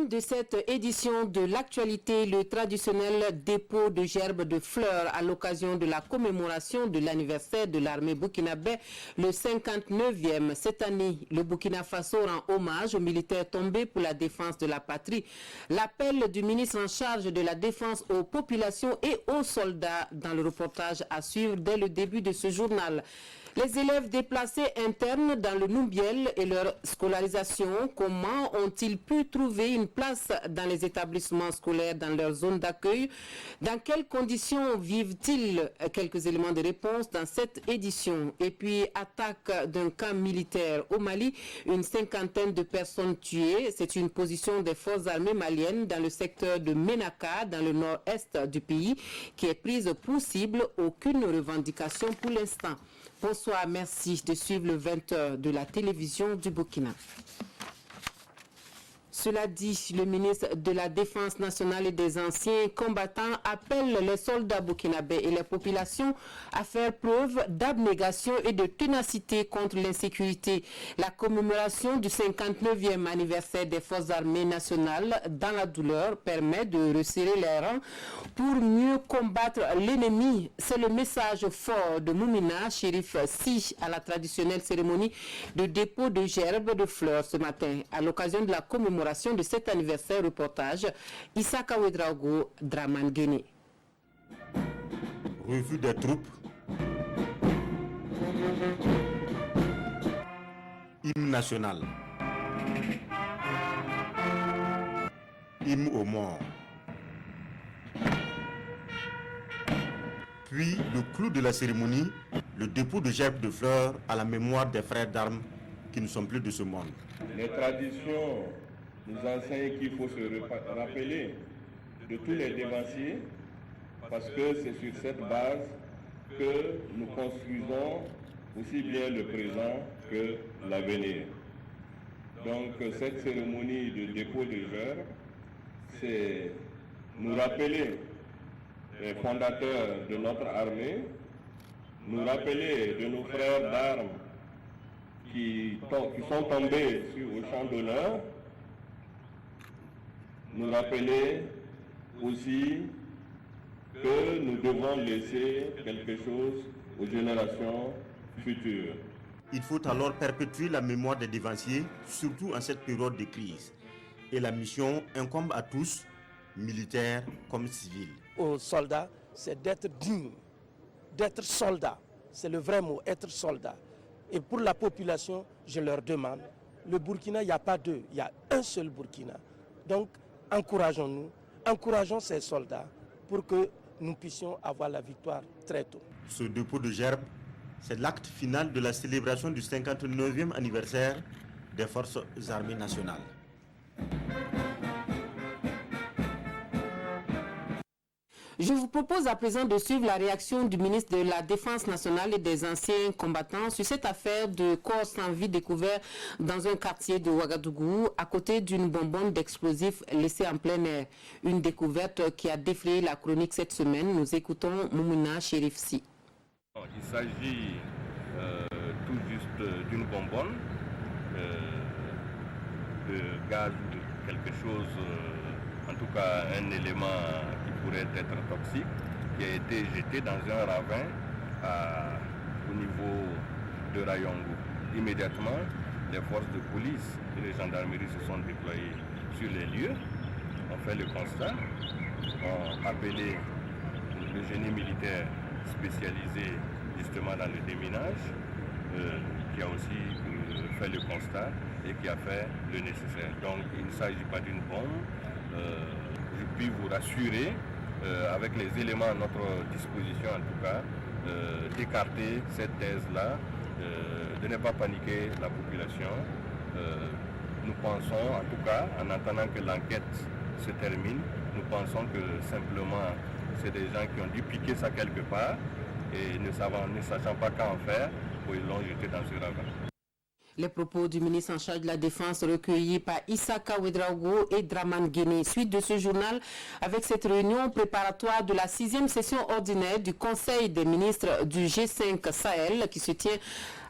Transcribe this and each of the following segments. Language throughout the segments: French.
thème de cette édition de l'actualité, le traditionnel dépôt de gerbes de fleurs à l'occasion de la commémoration de l'anniversaire de l'armée burkinabé, le 59e. Cette année, le Burkina Faso rend hommage aux militaires tombés pour la défense de la patrie. L'appel du ministre en charge de la défense aux populations et aux soldats dans le reportage à suivre dès le début de ce journal. Les élèves déplacés internes dans le Noubiel et leur scolarisation, comment ont-ils pu trouver une place dans les établissements scolaires dans leur zone d'accueil? Dans quelles conditions vivent-ils? Quelques éléments de réponse dans cette édition. Et puis, attaque d'un camp militaire au Mali, une cinquantaine de personnes tuées. C'est une position des forces armées maliennes dans le secteur de Ménaka, dans le nord-est du pays, qui est prise pour cible. Aucune revendication pour l'instant. Bonsoir, merci de suivre le 20h de la télévision du Burkina. Cela dit, le ministre de la Défense nationale et des anciens combattants appelle les soldats burkinabés et les populations à faire preuve d'abnégation et de ténacité contre l'insécurité. La commémoration du 59e anniversaire des forces armées nationales dans la douleur permet de resserrer les rangs pour mieux combattre l'ennemi. C'est le message fort de Moumina Chérif Si à la traditionnelle cérémonie de dépôt de gerbes de fleurs ce matin à l'occasion de la commémoration de cet anniversaire. Reportage Issaka Ouedraogo, Draman Guéné. Revue des troupes, hymne national, hymne aux morts, puis le clou de la cérémonie, le dépôt de gerbes de fleurs à la mémoire des frères d'armes qui ne sont plus de ce monde. Les traditions nous enseignent qu'il faut se rappeler de tous les dévanciers parce que c'est sur cette base que nous construisons aussi bien le présent que l'avenir. Donc cette cérémonie de dépôt de gerbes, c'est nous rappeler les fondateurs de notre armée, nous rappeler de nos frères d'armes qui sont tombés au champ d'honneur, nous rappeler aussi que nous devons laisser quelque chose aux générations futures. Il faut alors perpétuer la mémoire des dévanciers, surtout en cette période de crise. Et la mission incombe à tous, militaires comme civils. Aux soldats, c'est d'être digne, d'être soldat. C'est le vrai mot, être soldat. Et pour la population, je leur demande, le Burkina, il n'y a pas deux, il y a un seul Burkina. Donc, encourageons-nous, encourageons ces soldats pour que nous puissions avoir la victoire très tôt. Ce dépôt de gerbes, c'est l'acte final de la célébration du 59e anniversaire des forces armées nationales. Je vous propose à présent de suivre la réaction du ministre de la Défense nationale et des anciens combattants sur cette affaire de corps sans vie découvert dans un quartier de Ouagadougou à côté d'une bonbonne d'explosifs laissée en plein air. Une découverte qui a défrayé la chronique cette semaine. Nous écoutons Moumouna Chérif Si. Il s'agit tout juste d'une bonbonne de gaz ou de quelque chose, en tout cas un élément qui pourrait être toxique, qui a été jeté dans un ravin au niveau de Rayongo. Immédiatement, les forces de police et les gendarmeries se sont déployées sur les lieux, ont fait le constat, ont appelé le génie militaire spécialisé justement dans le déminage, qui a aussi fait le constat et qui a fait le nécessaire. Donc il ne s'agit pas d'une bombe. Je puis vous rassurer, avec les éléments à notre disposition en tout cas, d'écarter cette thèse-là, de ne pas paniquer la population. Nous pensons, en tout cas, en attendant que l'enquête se termine, nous pensons que simplement c'est des gens qui ont dû piquer ça quelque part et ne sachant pas qu'en faire, ils l'ont jeté dans ce ravin. Les propos du ministre en charge de la Défense recueillis par Issaka Ouedraogo et Draman Guéné. Suite de ce journal avec cette réunion préparatoire de la 6e session ordinaire du Conseil des ministres du G5 Sahel qui se tient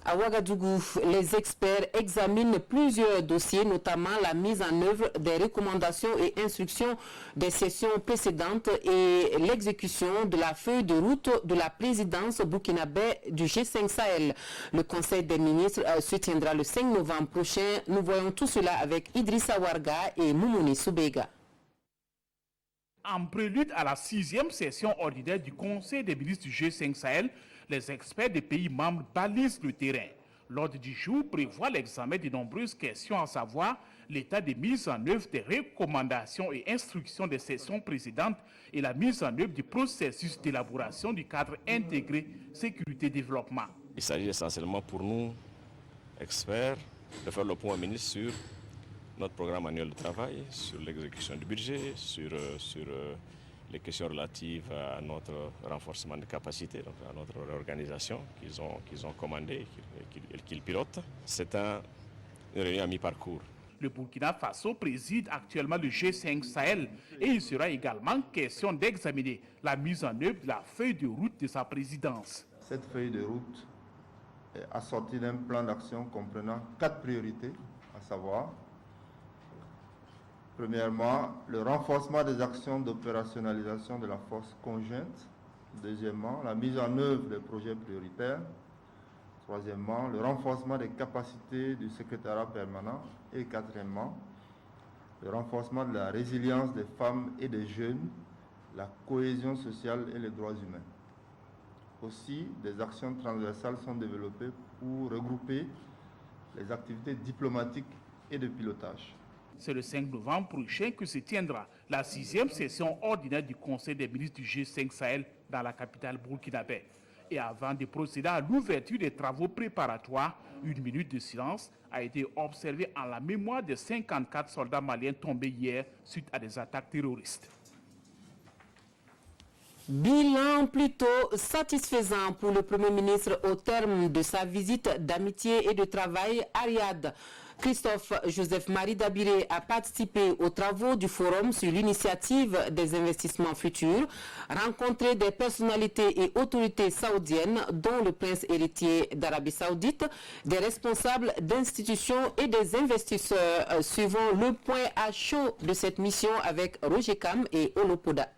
À Ouagadougou, les experts examinent plusieurs dossiers, notamment la mise en œuvre des recommandations et instructions des sessions précédentes et l'exécution de la feuille de route de la présidence burkinabé du G5 Sahel. Le Conseil des ministres se tiendra le 5 novembre prochain. Nous voyons tout cela avec Idrissa Warga et Moumouni Soubega. En prélude à la 6e session ordinaire du Conseil des ministres du G5 Sahel, les experts des pays membres balisent le terrain. L'ordre du jour prévoit l'examen de nombreuses questions, à savoir l'état de mise en œuvre des recommandations et instructions des sessions précédentes et la mise en œuvre du processus d'élaboration du cadre intégré sécurité-développement. Il s'agit essentiellement pour nous, experts, de faire le point au ministre sur notre programme annuel de travail, sur l'exécution du budget, sur les questions relatives à notre renforcement de capacité, donc à notre réorganisation qu'ils ont commandé et qu'ils pilotent. C'est une réunion à mi-parcours. Le Burkina Faso préside actuellement le G5 Sahel et il sera également question d'examiner la mise en œuvre de la feuille de route de sa présidence. Cette feuille de route est assortie d'un plan d'action comprenant 4 priorités, à savoir: premièrement, le renforcement des actions d'opérationnalisation de la force conjointe. Deuxièmement, la mise en œuvre des projets prioritaires. Troisièmement, le renforcement des capacités du secrétariat permanent. Et quatrièmement, le renforcement de la résilience des femmes et des jeunes, la cohésion sociale et les droits humains. Aussi, des actions transversales sont développées pour regrouper les activités diplomatiques et de pilotage. C'est le 5 novembre prochain que se tiendra la 6e session ordinaire du Conseil des ministres du G5 Sahel dans la capitale burkinabé. Et avant de procéder à l'ouverture des travaux préparatoires, une minute de silence a été observée en la mémoire des 54 soldats maliens tombés hier suite à des attaques terroristes. Bilan plutôt satisfaisant pour le Premier ministre au terme de sa visite d'amitié et de travail à Riyad. Christophe Joseph Marie Dabiré a participé aux travaux du Forum sur l'initiative des investissements futurs, rencontré des personnalités et autorités saoudiennes, dont le prince héritier d'Arabie Saoudite, des responsables d'institutions et des investisseurs. Suivant le point à chaud de cette mission avec Roger Kam et Olopoda.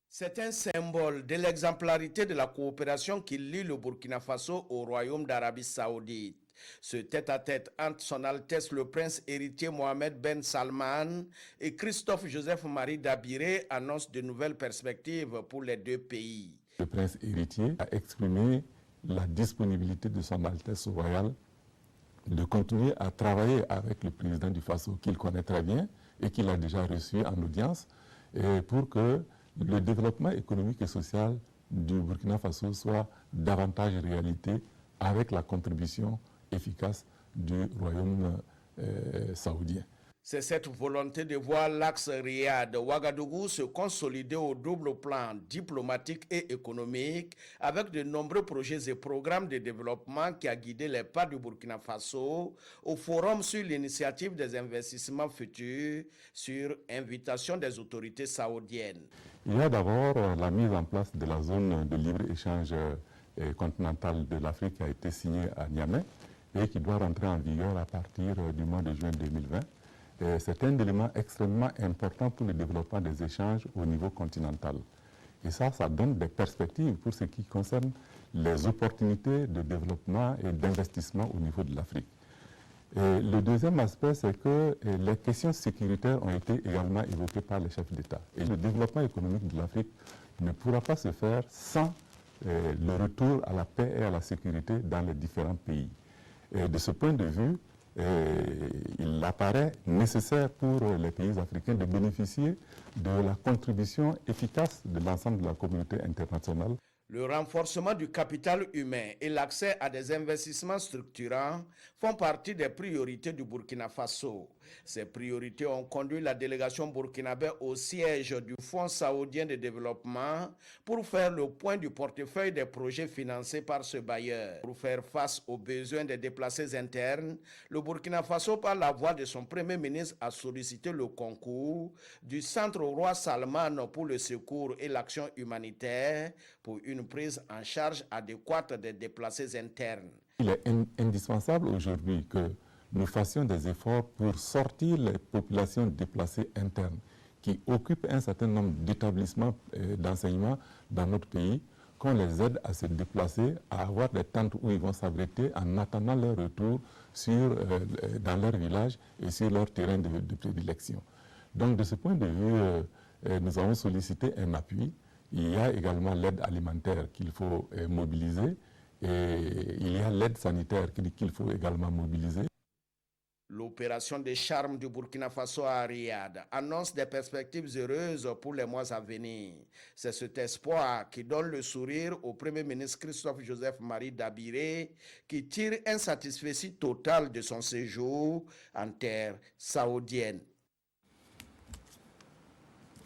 C'est un symbole de l'exemplarité de la coopération qui lie le Burkina Faso au Royaume d'Arabie Saoudite. Ce tête-à-tête entre son Altesse le Prince héritier Mohamed Ben Salman et Christophe Joseph Marie Dabiré annonce de nouvelles perspectives pour les deux pays. Le Prince héritier a exprimé la disponibilité de son Altesse royale de continuer à travailler avec le président du Faso qu'il connaît très bien et qu'il a déjà reçu en audience et pour que le développement économique et social du Burkina Faso soit davantage réalité avec la contribution efficace du royaume saoudien. C'est cette volonté de voir l'axe Riyad-Ouagadougou se consolider au double plan diplomatique et économique avec de nombreux projets et programmes de développement qui a guidé les pas du Burkina Faso au forum sur l'initiative des investissements futurs sur invitation des autorités saoudiennes. Il y a d'abord la mise en place de la zone de libre-échange continentale de l'Afrique qui a été signée à Niamey et qui doit rentrer en vigueur à partir du mois de juin 2020. C'est un élément extrêmement important pour le développement des échanges au niveau continental. Et ça donne des perspectives pour ce qui concerne les opportunités de développement et d'investissement au niveau de l'Afrique. Le deuxième aspect, c'est que les questions sécuritaires ont été également évoquées par les chefs d'État. Et le développement économique de l'Afrique ne pourra pas se faire sans le retour à la paix et à la sécurité dans les différents pays. Et de ce point de vue, il apparaît nécessaire pour les pays africains de bénéficier de la contribution efficace de l'ensemble de la communauté internationale. Le renforcement du capital humain et l'accès à des investissements structurants font partie des priorités du Burkina Faso. Ces priorités ont conduit la délégation burkinabé au siège du Fonds saoudien de développement pour faire le point du portefeuille des projets financés par ce bailleur. Pour faire face aux besoins des déplacés internes, le Burkina Faso, par la voix de son Premier ministre, a sollicité le concours du Centre Roi Salman pour le secours et l'action humanitaire pour une une prise en charge adéquate des déplacés internes. Il est indispensable aujourd'hui que nous fassions des efforts pour sortir les populations déplacées internes qui occupent un certain nombre d'établissements d'enseignement dans notre pays, qu'on les aide à se déplacer, à avoir des tentes où ils vont s'abriter en attendant leur retour dans leur village et sur leur terrain de prédilection. Donc de ce point de vue, nous avons sollicité un appui. Il y a également l'aide alimentaire qu'il faut mobiliser et il y a l'aide sanitaire qu'il faut également mobiliser. L'opération des charmes du Burkina Faso à Riyad annonce des perspectives heureuses pour les mois à venir. C'est cet espoir qui donne le sourire au Premier ministre Christophe Joseph Marie Dabiré, qui tire un satisfecit total de son séjour en terre saoudienne.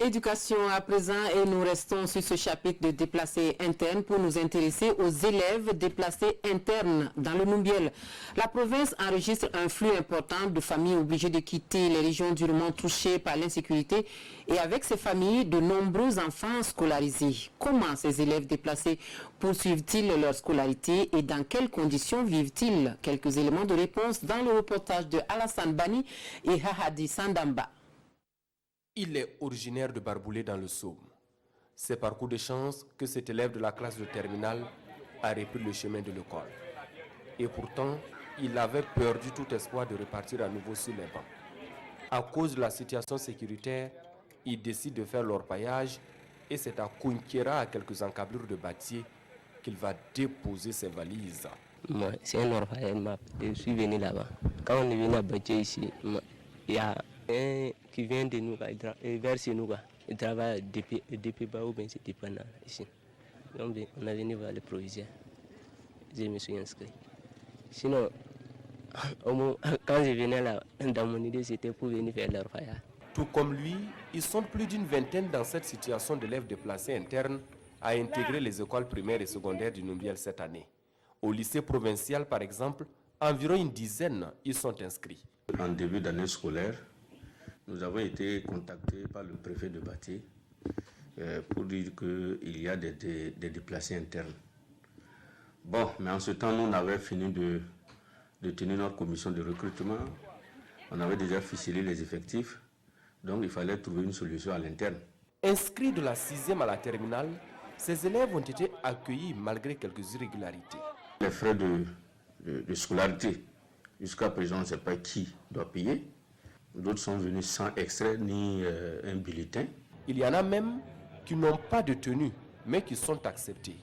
Éducation à présent, et nous restons sur ce chapitre de déplacés internes pour nous intéresser aux élèves déplacés internes dans le Numbiel. La province enregistre un flux important de familles obligées de quitter les régions durement touchées par l'insécurité et avec ces familles, de nombreux enfants scolarisés. Comment ces élèves déplacés poursuivent-ils leur scolarité et dans quelles conditions vivent-ils? Quelques éléments de réponse dans le reportage de Alassane Bani et Hahadi Sandamba. Il est originaire de Barboulé dans le Somme. C'est par coup de chance que cet élève de la classe de terminale a repris le chemin de l'école. Et pourtant, il avait perdu tout espoir de repartir à nouveau sur les bancs. À cause de la situation sécuritaire, il décide de faire l'orpaillage et c'est à Kunkiera, à quelques encablures de bâtier, qu'il va déposer ses valises. Moi, c'est un orpaillage, je suis venu là-bas. Quand on est venu à Bâtier ici, il y a un qui vient de nous, vers chez nous, il travaille depuis bas ou bien c'est depuis ici. Donc on est venu voir le proviseur. Je me suis inscrit. Sinon, quand je venais là, dans mon idée, c'était pour venir faire l'orpaillage. Tout comme lui, ils sont plus d'une vingtaine dans cette situation d'élèves déplacés internes à intégrer les écoles primaires et secondaires du Numbiel cette année. Au lycée provincial, par exemple, environ une dizaine y sont inscrits. En début d'année scolaire, nous avons été contactés par le préfet de Bâtier pour dire qu'il y a des déplacés internes. Bon, mais en ce temps, nous, on avait fini de tenir notre commission de recrutement. On avait déjà ficelé les effectifs, donc il fallait trouver une solution à l'interne. Inscrits de la 6e à la terminale, ces élèves ont été accueillis malgré quelques irrégularités. Les frais de scolarité, jusqu'à présent, on ne sait pas qui doit payer. D'autres sont venus sans extrait ni un bulletin. Il y en a même qui n'ont pas de tenue, mais qui sont acceptés.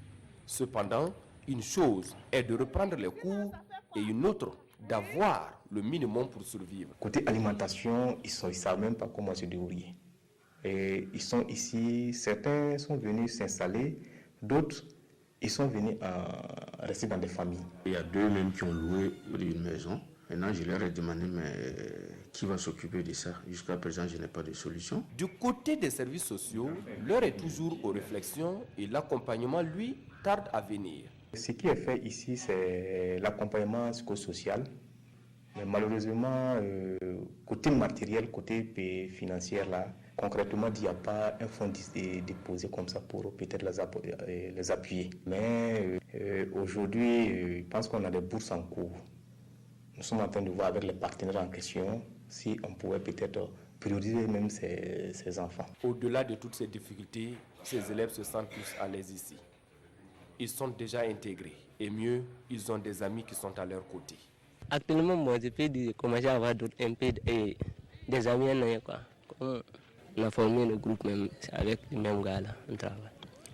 Cependant, une chose est de reprendre les cours et une autre d'avoir le minimum pour survivre. Côté alimentation, ils ne savent même pas comment se débrouiller. Et ils sont ici, certains sont venus s'installer, d'autres ils sont venus rester dans des familles. Il y a deux même qui ont loué une maison. Maintenant, je leur ai demandé, mais qui va s'occuper de ça? Jusqu'à présent, je n'ai pas de solution. Du côté des services sociaux, l'heure est toujours aux réflexions et l'accompagnement, lui, tarde à venir. Ce qui est fait ici, c'est l'accompagnement psychosocial. Mais malheureusement, côté matériel, côté financier, là, concrètement, il n'y a pas un fonds déposé comme ça pour peut-être les appuyer. Mais aujourd'hui, je pense qu'on a des bourses en cours. Nous sommes en train de voir avec les partenaires en question si on pourrait peut-être prioriser même ces enfants. Au-delà de toutes ces difficultés, ces élèves se sentent plus à l'aise ici. Ils sont déjà intégrés et mieux, ils ont des amis qui sont à leur côté. Actuellement, moi, je peux commencer à avoir un peu des amis, quoi. On a formé un groupe même avec les mêmes gars là, on travaille.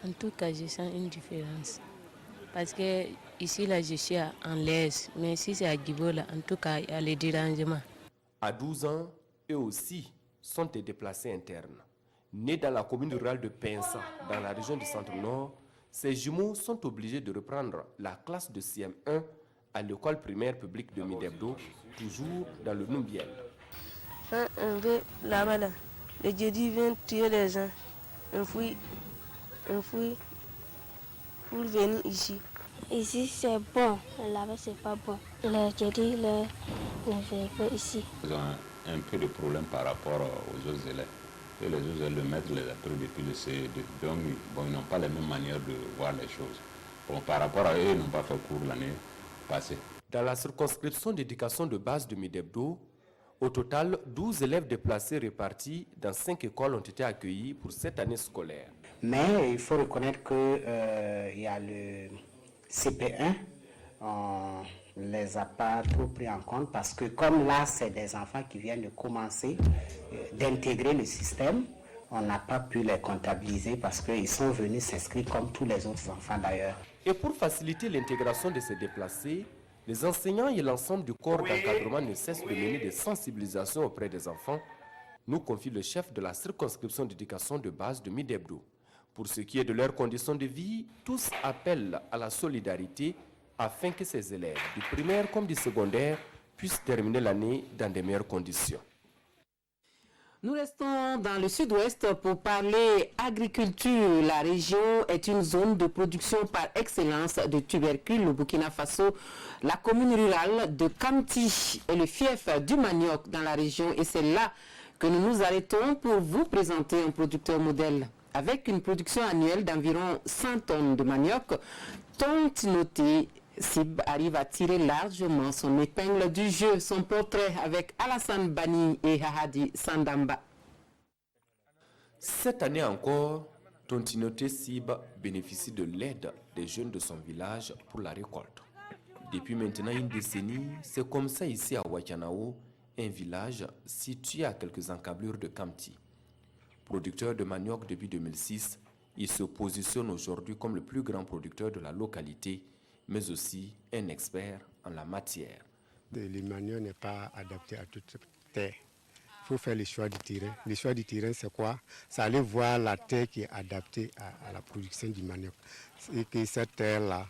En tout cas, je sens une différence. Parce que ici, là, je suis en l'aise. Mais si c'est à Guibo, là, en tout cas, il y a les dérangements. À 12 ans, eux aussi sont des déplacés internes. Nés dans la commune rurale de Pensa, dans la région du Centre-Nord, ces jumeaux sont obligés de reprendre la classe de CM1 à l'école primaire publique de Midebdo, toujours dans le Numbiel. On veut là-bas, là. Le jeudi vient tuer les gens. On fouille pour venir ici. Ici c'est bon, là-bas c'est pas bon. Le jeudi, ne fait pas ici. Ils ont un peu de problème par rapport aux autres élèves. et les autres le mettre les acteurs depuis le CE2. Donc bon, ils n'ont pas la même manière de voir les choses. Bon, par rapport à eux, ils n'ont pas fait cours l'année passée. Dans la circonscription d'éducation de base de Midebdo, au total, 12 élèves déplacés répartis dans 5 écoles ont été accueillis pour cette année scolaire. Mais il faut reconnaître qu'il y a le CP1, on ne les a pas trop pris en compte parce que comme là, c'est des enfants qui viennent de commencer d'intégrer le système, on n'a pas pu les comptabiliser parce qu'ils sont venus s'inscrire comme tous les autres enfants d'ailleurs. Et pour faciliter l'intégration de ces déplacés, les enseignants et l'ensemble du corps d'encadrement ne cessent de mener des sensibilisations auprès des enfants, nous confie le chef de la circonscription d'éducation de base de Midebdo. Pour ce qui est de leurs conditions de vie, tous appellent à la solidarité afin que ces élèves, du primaire comme du secondaire, puissent terminer l'année dans de meilleures conditions. Nous restons dans le sud-ouest pour parler agriculture. La région est une zone de production par excellence de tubercules au Burkina Faso. La commune rurale de Kamti est le fief du manioc dans la région et c'est là que nous nous arrêtons pour vous présenter un producteur modèle. Avec une production annuelle d'environ 100 tonnes de manioc, Tontinoté Sib arrive à tirer largement son épingle du jeu. Son portrait avec Alassane Bani et Hahadi Sandamba. Cette année encore, Tontinoté Sib bénéficie de l'aide des jeunes de son village pour la récolte. Depuis maintenant une décennie, c'est comme ça ici à Wakianao, un village situé à quelques encablures de Kamti. Producteur de manioc depuis 2006, il se positionne aujourd'hui comme le plus grand producteur de la localité, mais aussi un expert en la matière. Le manioc n'est pas adapté à toute terre. Il faut faire le choix du terrain. Le choix du terrain, c'est quoi? C'est aller voir la terre qui est adaptée à la production du manioc. Et que cette terre-là,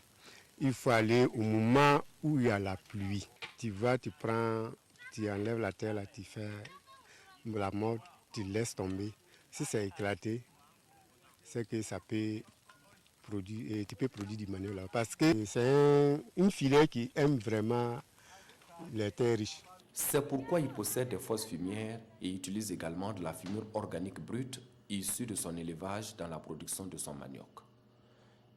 il faut aller au moment où il y a la pluie. Tu vas, tu enlèves la terre, là, tu fais la mort, tu laisses tomber. Si c'est éclaté, c'est que ça peut produire, et tu peux produire du manioc là. Parce que c'est une filière qui aime vraiment les terres riches. C'est pourquoi il possède des fosses fumières et utilise également de la fumure organique brute issue de son élevage dans la production de son manioc.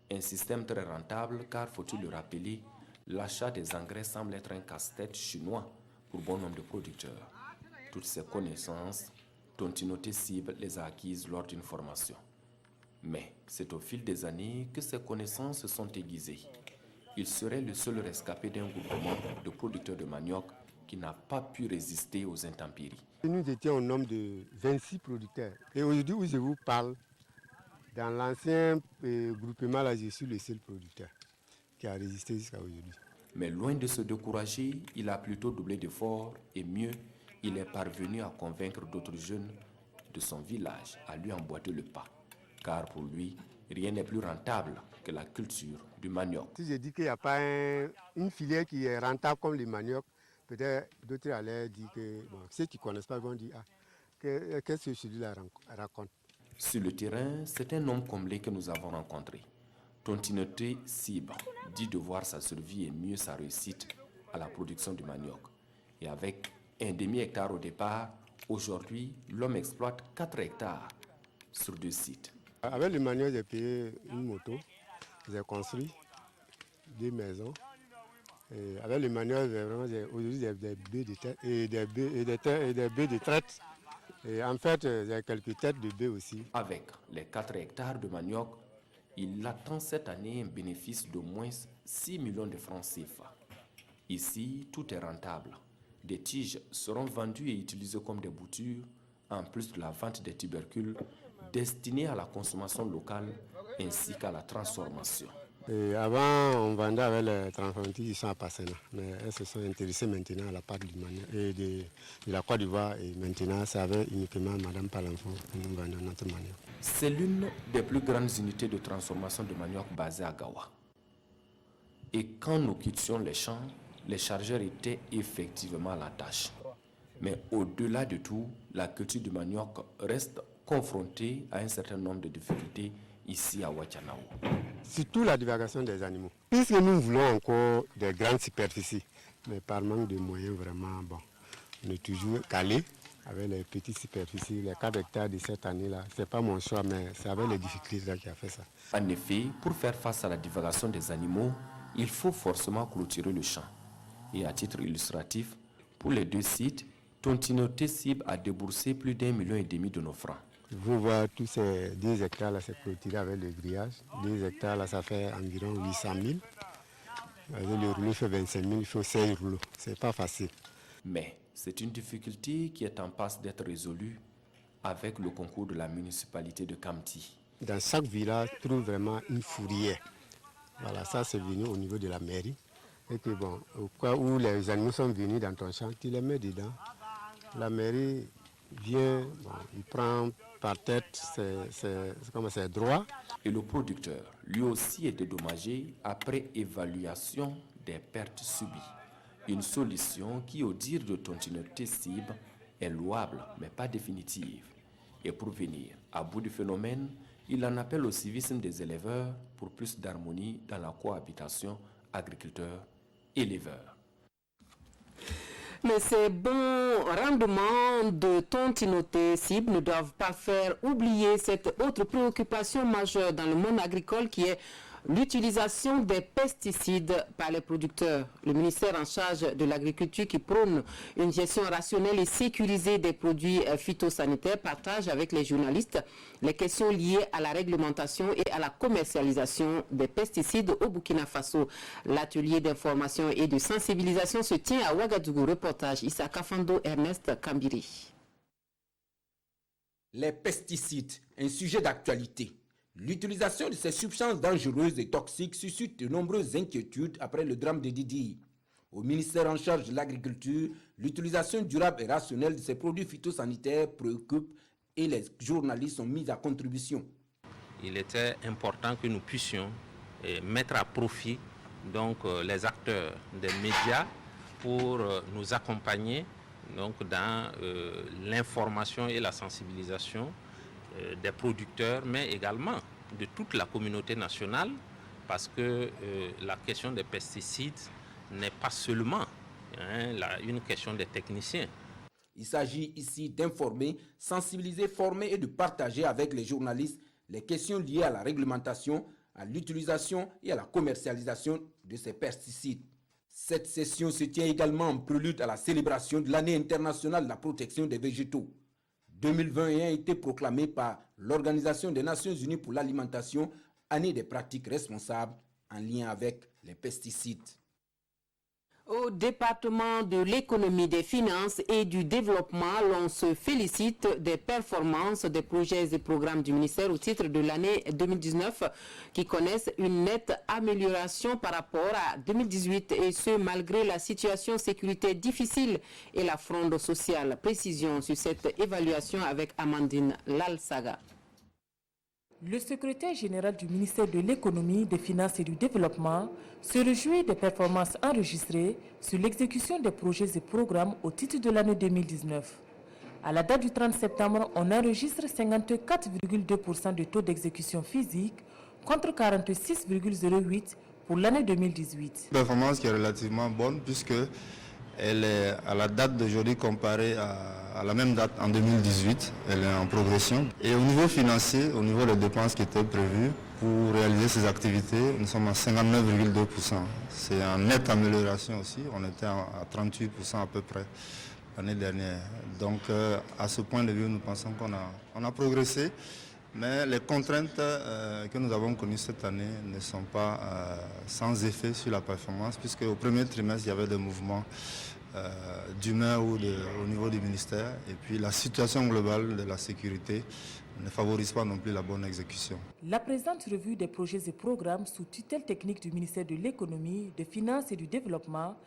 Un système très rentable car, faut-il le rappeler, l'achat des engrais semble être un casse-tête chinois pour bon nombre de producteurs. Toutes ces connaissances, Tontinoté Sib les a acquises lors d'une formation. Mais c'est au fil des années que ces connaissances se sont aiguisées. Il serait le seul rescapé d'un groupement de producteurs de manioc qui n'a pas pu résister aux intempéries. Nous étions au nombre de 26 producteurs. Et aujourd'hui où je vous parle, dans l'ancien groupement, là, je suis le seul producteur qui a résisté jusqu'à aujourd'hui. Mais loin de se décourager, il a plutôt doublé d'efforts et mieux, il est parvenu à convaincre d'autres jeunes de son village à lui emboîter le pas. Car pour lui, rien n'est plus rentable que la culture du manioc. Si je dis qu'il n'y a pas une filière qui est rentable comme le manioc, peut-être d'autres allaient dire que bon, ceux qui ne connaissent pas vont dire qu'est-ce que celui-là raconte. Sur le terrain, c'est un homme comblé que nous avons rencontré. Tontinoté Sib dit de voir sa survie et mieux sa réussite à la production du manioc. Et avec un demi-hectare au départ, aujourd'hui, l'homme exploite 4 hectares sur 2 sites. Avec le manioc, j'ai payé une moto, j'ai construit 2 maisons. Et avec le manioc, aujourd'hui, j'ai des bœufs de tête et des bœufs de traite. Et en fait, j'ai quelques têtes de bœufs aussi. Avec les 4 hectares de manioc, il attend cette année un bénéfice d'au moins 6 millions de francs CFA. Ici, tout est rentable. Des tiges seront vendues et utilisées comme des boutures, en plus de la vente des tubercules destinés à la consommation locale ainsi qu'à la transformation. Et avant, on vendait avec les transformateurs qui sont à Passena, mais elles se sont intéressées maintenant à la part du manioc et de la Côte d'Ivoire. Et maintenant, c'est avec uniquement Mme Palanfo que nous vendons notre manioc. C'est l'une des plus grandes unités de transformation de manioc basée à Gawa. Et quand nous quittions les champs, les chargeurs étaient effectivement à la tâche. Mais au-delà de tout, la culture du manioc reste confrontée à un certain nombre de difficultés ici à Wakianao. Surtout la divagation des animaux. Puisque nous voulons encore des grandes superficies, mais par manque de moyens vraiment, bon, on est toujours calé avec les petites superficies, les 4 hectares de cette année-là. Ce n'est pas mon choix, mais c'est avec les difficultés qui a fait ça. En effet, pour faire face à la divagation des animaux, il faut forcément clôturer le champ. Et à titre illustratif, pour les 2 sites, Tontinoté cible a déboursé plus d'1,5 million de nos francs. Vous voyez tous ces 2 hectares-là, c'est clôturé avec le grillage. 2 hectares-là, ça fait environ 800 000. Le rouleau fait 25 000, il faut 16 rouleaux. Ce n'est pas facile. Mais c'est une difficulté qui est en passe d'être résolue avec le concours de la municipalité de Kamti. Dans chaque village, on trouve vraiment une fourrière. Voilà, ça c'est venu au niveau de la mairie. Et que bon, au cas où les animaux sont venus dans ton champ, tu les mets dedans. La mairie vient, bon, il prend par tête ses droits. Et le producteur, lui aussi, est dédommagé après évaluation des pertes subies. Une solution qui, au dire de Tontinoté cible, est louable mais pas définitive. Et pour venir à bout du phénomène, il en appelle au civisme des éleveurs pour plus d'harmonie dans la cohabitation agriculteurs-éleveurs. Mais ces bons rendements de Tontinoté cible ne doivent pas faire oublier cette autre préoccupation majeure dans le monde agricole qui est l'utilisation des pesticides par les producteurs. Le ministère en charge de l'agriculture qui prône une gestion rationnelle et sécurisée des produits phytosanitaires partage avec les journalistes les questions liées à la réglementation et à la commercialisation des pesticides au Burkina Faso. L'atelier d'information et de sensibilisation se tient à Ouagadougou. Reportage Issa Kafando, Ernest Kambiri. Les pesticides, un sujet d'actualité. L'utilisation de ces substances dangereuses et toxiques suscite de nombreuses inquiétudes après le drame de Didi. Au ministère en charge de l'agriculture, l'utilisation durable et rationnelle de ces produits phytosanitaires préoccupe et les journalistes sont mis à contribution. Il était important que nous puissions mettre à profit donc, les acteurs des médias pour nous accompagner donc, dans l'information et la sensibilisation des producteurs, mais également de toute la communauté nationale, parce que la question des pesticides n'est pas seulement une question des techniciens. Il s'agit ici d'informer, sensibiliser, former et de partager avec les journalistes les questions liées à la réglementation, à l'utilisation et à la commercialisation de ces pesticides. Cette session se tient également en prélude à la célébration de l'année internationale de la protection des végétaux. 2021 a été proclamé par l'Organisation des Nations Unies pour l'alimentation, année des pratiques responsables en lien avec les pesticides. Au département de l'économie, des finances et du développement, l'on se félicite des performances des projets et programmes du ministère au titre de l'année 2019 qui connaissent une nette amélioration par rapport à 2018 et ce malgré la situation sécuritaire difficile et la fronde sociale. Précision sur cette évaluation avec Amandine Lalsaga. Le secrétaire général du ministère de l'économie, des finances et du développement se réjouit des performances enregistrées sur l'exécution des projets et programmes au titre de l'année 2019. À la date du 30 septembre, on enregistre 54,2% de taux d'exécution physique contre 46,08% pour l'année 2018. Une performance qui est relativement bonne puisque elle est à la date d'aujourd'hui comparée à la même date en 2018, elle est en progression. Et au niveau financier, au niveau des dépenses qui étaient prévues pour réaliser ces activités, nous sommes à 59,2%. C'est en nette amélioration aussi, on était à 38% à peu près l'année dernière. Donc à ce point de vue, nous pensons qu'on a progressé, mais les contraintes que nous avons connues cette année ne sont pas sans effet sur la performance, puisque au premier trimestre, il y avait des mouvements d'humains au niveau du ministère, et puis la situation globale de la sécurité ne favorise pas non plus la bonne exécution. La présente revue des projets et programmes sous tutelle technique du ministère de l'économie, des finances et du développement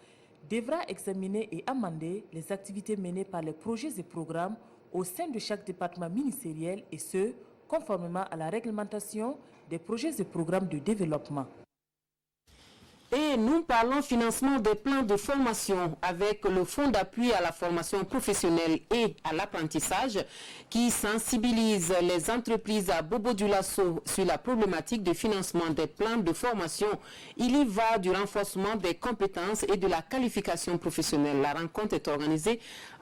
devra examiner et amender les activités menées par les projets et programmes au sein de chaque département ministériel et ce, conformément à la réglementation des projets et programmes de développement. Et nous parlons financement des plans de formation avec le Fonds d'appui à la formation professionnelle et à l'apprentissage qui sensibilise les entreprises à Bobo-Dioulasso sur la problématique de financement des plans de formation. Il y va du renforcement des compétences et de la qualification professionnelle. La rencontre est organisée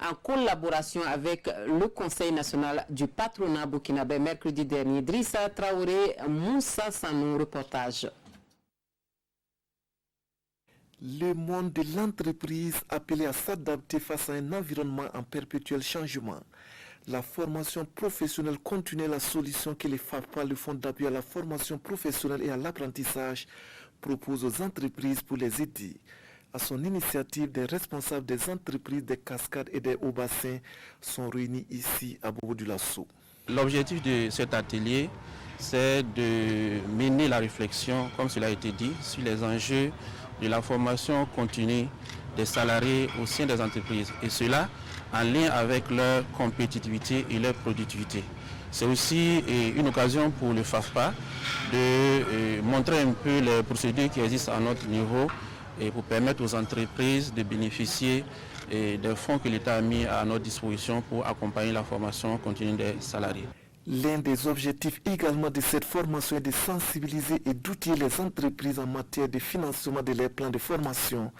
en collaboration avec le Conseil national du patronat burkinabé mercredi dernier. Drissa Traoré, Moussa Sanou, reportage. Le monde de l'entreprise appelé à s'adapter face à un environnement en perpétuel changement. La formation professionnelle continue est la solution que les FAFPA, le Fonds d'appui à la formation professionnelle et à l'apprentissage, propose aux entreprises pour les aider. À son initiative, des responsables des entreprises des Cascades et des Hauts-Bassins sont réunis ici à Bobo-Dioulasso. L'objectif de cet atelier, c'est de mener la réflexion, comme cela a été dit, sur les enjeux de la formation continue des salariés au sein des entreprises, et cela en lien avec leur compétitivité et leur productivité. C'est aussi une occasion pour le FAFPA de montrer un peu les procédures qui existent à notre niveau et pour permettre aux entreprises de bénéficier des fonds que l'État a mis à notre disposition pour accompagner la formation continue des salariés. L'un des objectifs également de cette formation est de sensibiliser et d'outiller les entreprises en matière de financement de leurs plans de formation.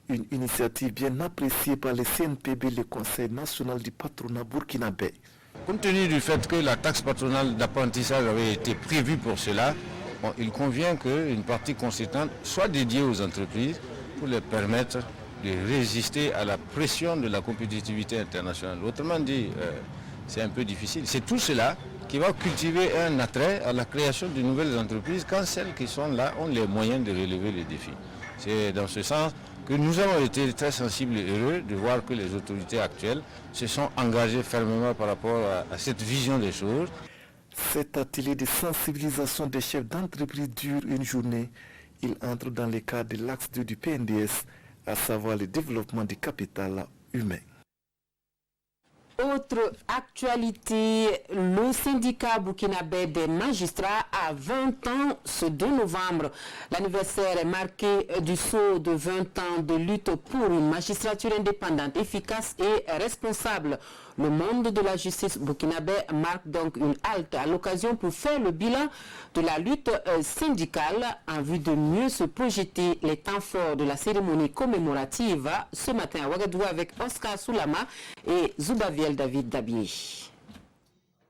Une initiative bien appréciée par le CNPB, le Conseil national du patronat burkinabé. Compte tenu du fait que la taxe patronale d'apprentissage avait été prévue pour cela, il convient qu'une partie conséquente soit dédiée aux entreprises pour les permettre de résister à la pression de la compétitivité internationale. Autrement dit, c'est un peu difficile. C'est tout cela qui va cultiver un attrait à la création de nouvelles entreprises quand celles qui sont là ont les moyens de relever les défis. C'est dans ce sens que nous avons été très sensibles et heureux de voir que les autorités actuelles se sont engagées fermement par rapport à cette vision des choses. Cet atelier de sensibilisation des chefs d'entreprise dure une journée. Il entre dans le cadre de l'axe 2 du PNDS, à savoir le développement du capital humain. Autre actualité, le syndicat burkinabé des magistrats a 20 ans ce 2 novembre. L'anniversaire est marqué du saut de 20 ans de lutte pour une magistrature indépendante, efficace et responsable. Le monde de la justice burkinabé marque donc une halte à l'occasion pour faire le bilan de la lutte syndicale en vue de mieux se projeter les temps forts de la cérémonie commémorative ce matin à Ouagadougou avec Oscar Soulama et Zoubaviel David Dabié.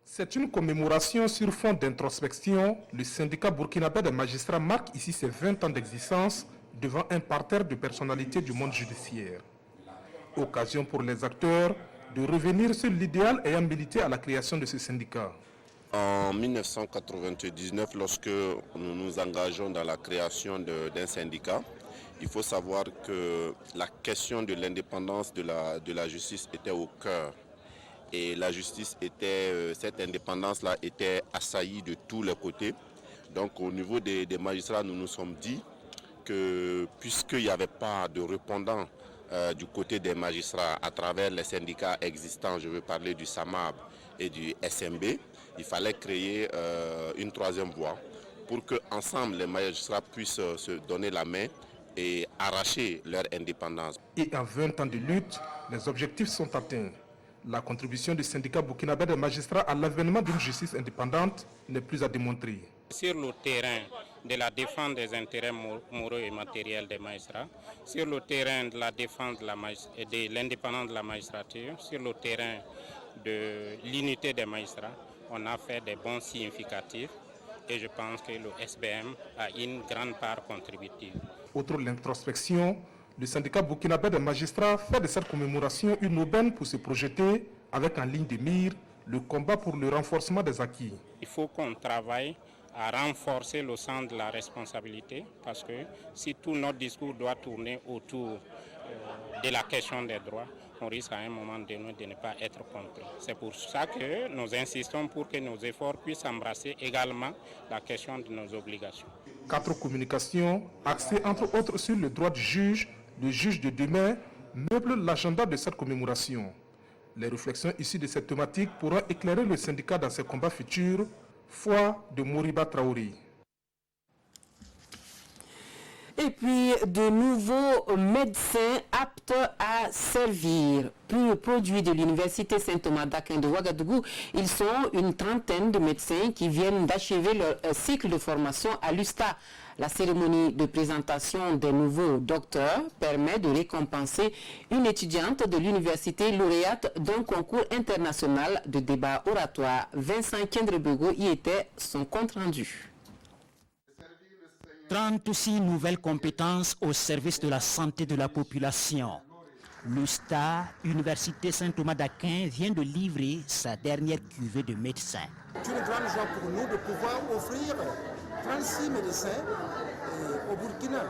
C'est une commémoration sur fond d'introspection. Le syndicat burkinabé des magistrats marque ici ses 20 ans d'existence devant un parterre de personnalités du monde judiciaire. Occasion pour les acteurs de revenir sur l'idéal ayant milité à la création de ce syndicat. En 1999, lorsque nous nous engageons dans la création d'un syndicat, il faut savoir que la question de l'indépendance de la justice était au cœur. Et la justice cette indépendance-là était assaillie de tous les côtés. Donc au niveau des magistrats, nous nous sommes dit que puisqu'il n'y avait pas de répondant du côté des magistrats à travers les syndicats existants, je veux parler du SAMAB et du SMB, il fallait créer une troisième voie pour qu'ensemble les magistrats puissent se donner la main et arracher leur indépendance. Et en 20 ans de lutte, les objectifs sont atteints. La contribution du syndicat burkinabé des magistrats à l'avènement d'une justice indépendante n'est plus à démontrer. Sur le terrain de la défense des intérêts moraux et matériels des magistrats, sur le terrain de la défense de l'indépendance de la magistrature, sur le terrain de l'unité des magistrats, on a fait des bons significatifs et je pense que le SBM a une grande part contributive. Outre l'introspection, le syndicat burkinabé des magistrats fait de cette commémoration une aubaine pour se projeter avec en ligne de mire le combat pour le renforcement des acquis. Il faut qu'on travaille à renforcer le sens de la responsabilité parce que si tout notre discours doit tourner autour de la question des droits, on risque à un moment donné de ne pas être compris. C'est pour ça que nous insistons pour que nos efforts puissent embrasser également la question de nos obligations. 4 communications axées entre autres sur le droit du juge, le juge de demain, meublent l'agenda de cette commémoration. Les réflexions issues de cette thématique pourront éclairer le syndicat dans ses combats futurs. Foi de Moriba Traoré. Et Et puis, de nouveaux médecins aptes à servir. Pur produit de l'Université Saint-Thomas d'Aquin de Ouagadougou, ils sont une trentaine de médecins qui viennent d'achever leur cycle de formation à l'USTA. La cérémonie de présentation des nouveaux docteurs permet de récompenser une étudiante de l'université lauréate d'un concours international de débat oratoire. Vincent Kendrebego y était son compte rendu. 36 nouvelles compétences au service de la santé de la population. L'USTA, Université Saint-Thomas d'Aquin, vient de livrer sa dernière cuvée de médecins. C'est une grande joie pour nous de pouvoir offrir 36 médecins au Burkina.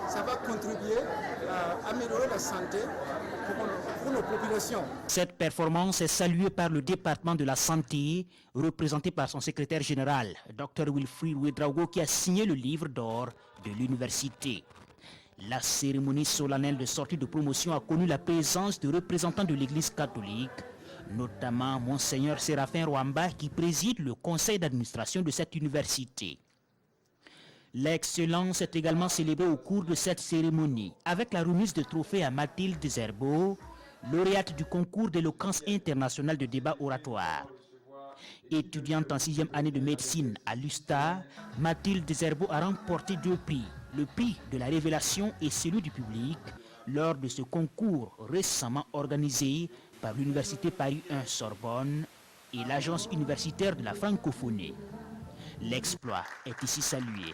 Ça va contribuer à améliorer la santé pour nos populations. Cette performance est saluée par le département de la santé, représenté par son secrétaire général, Dr Wilfried Ouedraogo, qui a signé le livre d'or de l'université. La cérémonie solennelle de sortie de promotion a connu la présence de représentants de l'Église catholique, notamment Monseigneur Séraphin Rwamba, qui préside le conseil d'administration de cette université. L'excellence est également célébrée au cours de cette cérémonie, avec la remise de trophées à Mathilde Deserbo, lauréate du concours d'éloquence internationale de débat oratoire. Étudiante en 6e année de médecine à l'USTA, Mathilde Deserbo a remporté 2 prix, le prix de la révélation et celui du public, lors de ce concours récemment organisé par l'Université Paris 1 Sorbonne et l'Agence universitaire de la francophonie. L'exploit est ici salué.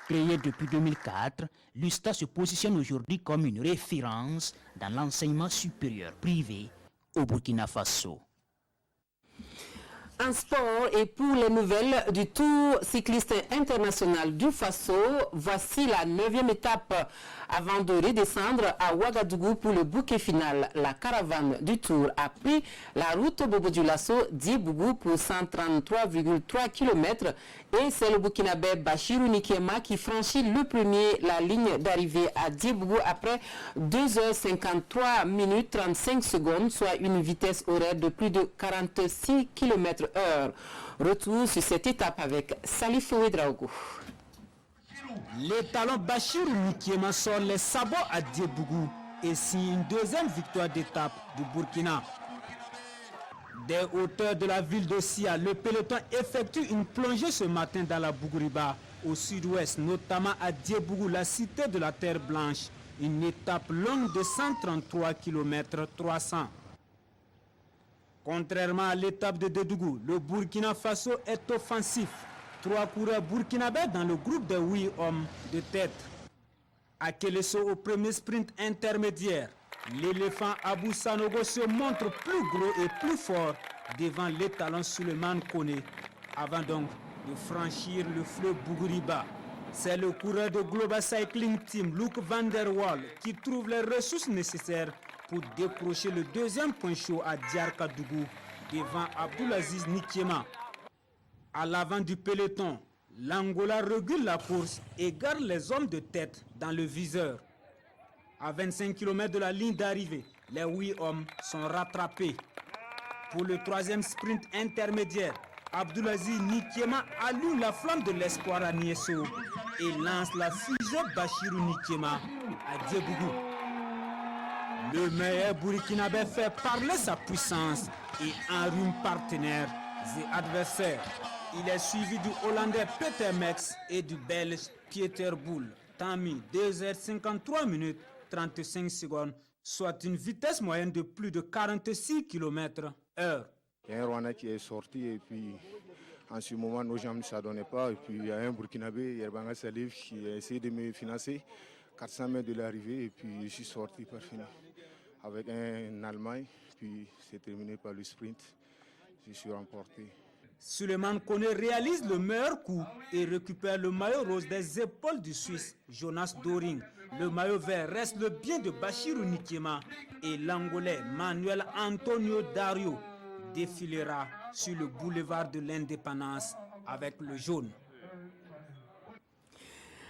Créé depuis 2004, l'USTA se positionne aujourd'hui comme une référence dans l'enseignement supérieur privé au Burkina Faso. En sport et pour les nouvelles du Tour cycliste international du Faso, voici la 9e étape avant de redescendre à Ouagadougou pour le bouquet final. La caravane du Tour a pris la route Bobo-Dioulasso-Diebougou pour 133,3 km et c'est le Burkinabé Bachirou Nikiema qui franchit le premier la ligne d'arrivée à Diebougou après 2h53 minutes 35 secondes, soit une vitesse horaire de plus de 46 km/h. Retour sur cette étape avec Salif Ouedraogo. L'étalon Bachirou Nikiema sort les sabots à Diebougou et signe une deuxième victoire d'étape du Burkina. Des hauteurs de la ville de Sia, le peloton effectue une plongée ce matin dans la Bougouriba, au sud-ouest, notamment à Diebougou, la cité de la Terre Blanche. Une étape longue de 133 km 300. Contrairement à l'étape de Dédougou, le Burkina Faso est offensif. 3 coureurs burkinabés dans le groupe de 8 hommes de tête. À Kélesso au premier sprint intermédiaire, l'éléphant Abou Sanogo se montre plus gros et plus fort devant l'étalon Suleiman Kone, avant donc de franchir le fleuve Bougouriba. C'est le coureur de Global Cycling Team, Luc van der Waal, qui trouve les ressources nécessaires pour décrocher le deuxième point chaud à Diarkadougou devant Abdoulaziz Nikiema. À l'avant du peloton, l'Angola recule la course et garde les hommes de tête dans le viseur. À 25 km de la ligne d'arrivée, les 8 hommes sont rattrapés. Pour le troisième sprint intermédiaire, Abdoulaziz Nikiema allume la flamme de l'espoir à Niesso et lance la fusée Bachirou Nikiema à Diebougou. Le meilleur burkinabé fait parler sa puissance et enrhume partenaires et adversaires. Il est suivi du Hollandais Peter Max et du Belge Pieter Boel. Temps mis 2h53 minutes 35 secondes, soit une vitesse moyenne de plus de 46 km/h. Il y a un Rwandais qui est sorti et puis en ce moment nos jambes ne s'adonnaient pas. Et puis il y a un Burkinabé, Yerbanga Salif, qui a essayé de me financer 400 mètres de l'arrivée et puis je suis sorti par finir avec un Allemand. Puis c'est terminé par le sprint. Je suis remporté. Suleiman Kone réalise le meilleur coup et récupère le maillot rose des épaules du Suisse Jonas Doring. Le maillot vert reste le bien de Bachirou Nikiema et l'Angolais Manuel Antonio Dario défilera sur le boulevard de l'Indépendance avec le jaune.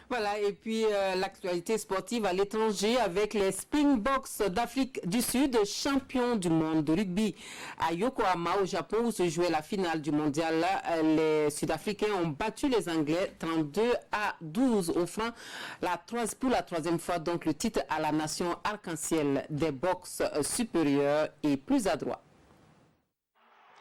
Voilà, et puis l'actualité sportive à l'étranger avec les Springboks d'Afrique du Sud, champions du monde de rugby. À Yokohama, au Japon, où se jouait la finale du mondial, les Sud-Africains ont battu les Anglais 32-12, offrant pour la troisième fois donc le titre à la nation arc-en-ciel des box supérieurs et plus adroits.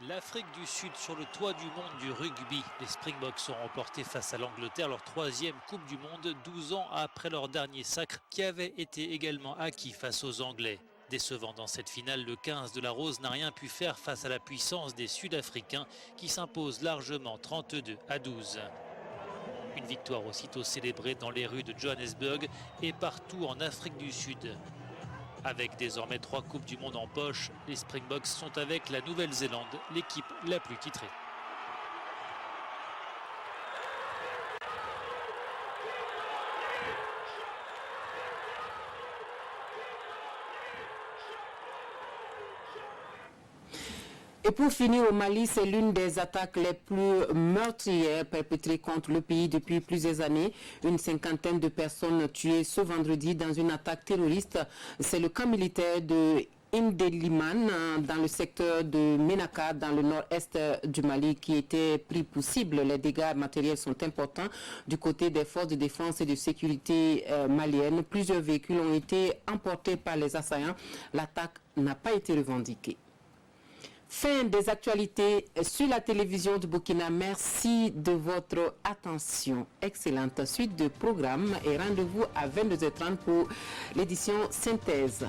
L'Afrique du Sud sur le toit du monde du rugby. Les Springboks ont remporté face à l'Angleterre leur troisième Coupe du Monde 12 ans après leur dernier sacre qui avait été également acquis face aux Anglais. Décevant dans cette finale, le 15 de la Rose n'a rien pu faire face à la puissance des Sud-Africains qui s'imposent largement 32-12. Une victoire aussitôt célébrée dans les rues de Johannesburg et partout en Afrique du Sud. Avec désormais 3 Coupes du Monde en poche, les Springboks sont avec la Nouvelle-Zélande l'équipe la plus titrée. Et pour finir, au Mali, c'est l'une des attaques les plus meurtrières perpétrées contre le pays depuis plusieurs années. Une cinquantaine de personnes tuées ce vendredi dans une attaque terroriste. C'est le camp militaire de Indeliman dans le secteur de Menaka dans le nord-est du Mali qui était pris pour cible. Les dégâts matériels sont importants du côté des forces de défense et de sécurité maliennes. Plusieurs véhicules ont été emportés par les assaillants. L'attaque n'a pas été revendiquée. Fin des actualités sur la télévision du Burkina. Merci de votre attention. Excellente suite de programmes et rendez-vous à 22h30 pour l'édition synthèse.